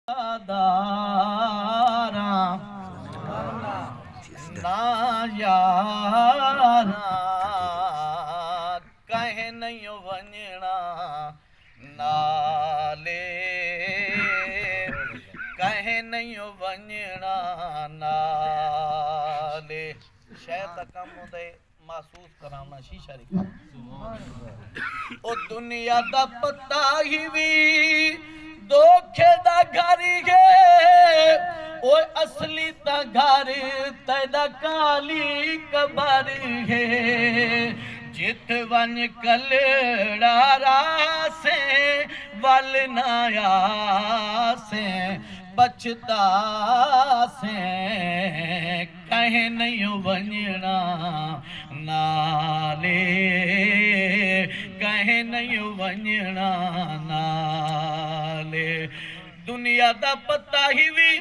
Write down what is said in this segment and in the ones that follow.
दारा ना यारा कहे नहीं वञणा नाले कहे नहीं वञणा नाले शायद कम होते महसूस कराना शीशा रिखा ओ दुनिया दा पता ही भी दोखे दा घर है ओए असली ता घर तेदा काली कबर है जित वन कलड़ा रासे वल नाया से बचता से कहे नहीं वञणा नाले कहे नहीं वञणा नाले दुनिया दा पता ही भी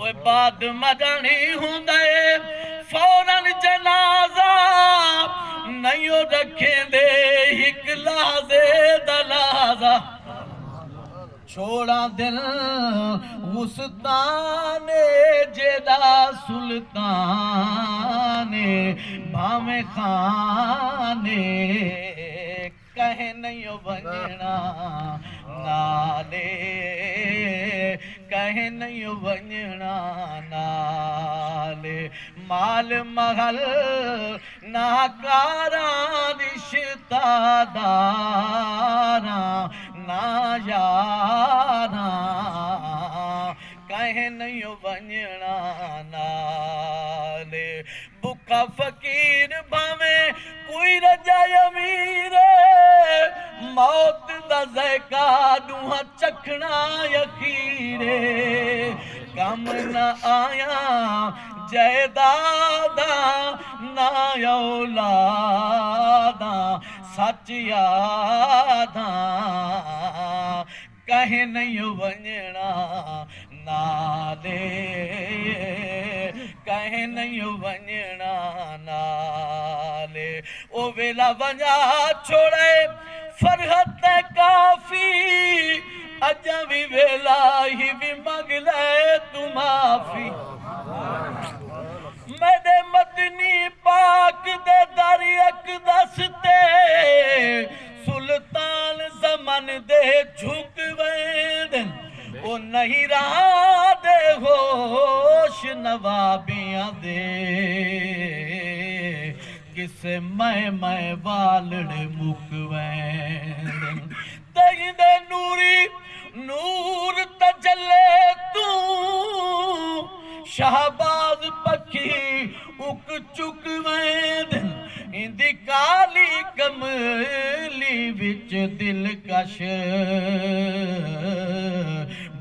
ओए बाद मदनी हुंदे फौरन जनाजा नहीं रखे दे हिक लाजे दलाजा छोड़ा दिल उस्ताने जेदा सुल्ताने भावे खाने कहे नहीं वञणा नाले कहे नहीं वञणा नाले माल महल नाकारा रिश्तादारा ना यारा कहे नहीं वञणा नाले बुखा फकीर भावे कोई रजा अमीर मौत दा ज़ायका दूहा चखना यकीरे कम न आया जयदादा ना औलादा सच यादा कहे नहीं वञणा नाले कहे नहीं वञणा नाले ओ वेला वञा छोड़े फरहत काफी अजा भी वेला ही भी मंगले तू माफी मेरे मदनी पाक दे दर अकदस सुल्तान जमन दे झुक वेंदन ओ नहीं रहा दे होश नवाबियां दे किसे मैं वालड़े मुक वेंदन दे नूरी नूर तजले तू शाहबाज पखी उक चुक वेंदन इंदी काली कमली विच दिलकश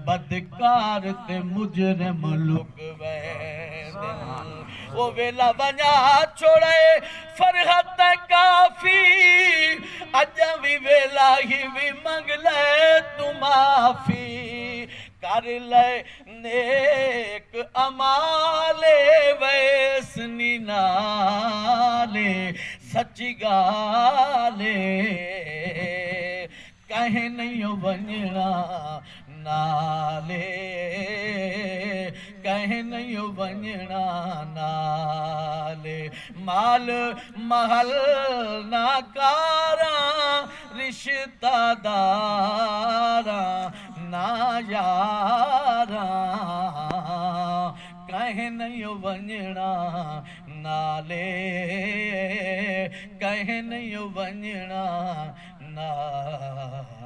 बदकार ते मुजरम लुक वेंदन ओ वेला वञा छोड़े फरहत काफी अजा भी वेला ही भी मंगले तू माफी कर ले नेक अमाले वैसनी नाले सच्ची गाले कहे नहीं वञणा नाले कहे नहीं वञणा नाले माल महल नाकारा रिश्तादारा ना यारा कहे नहीं वञणा नाले कहे नहीं वञणा नाले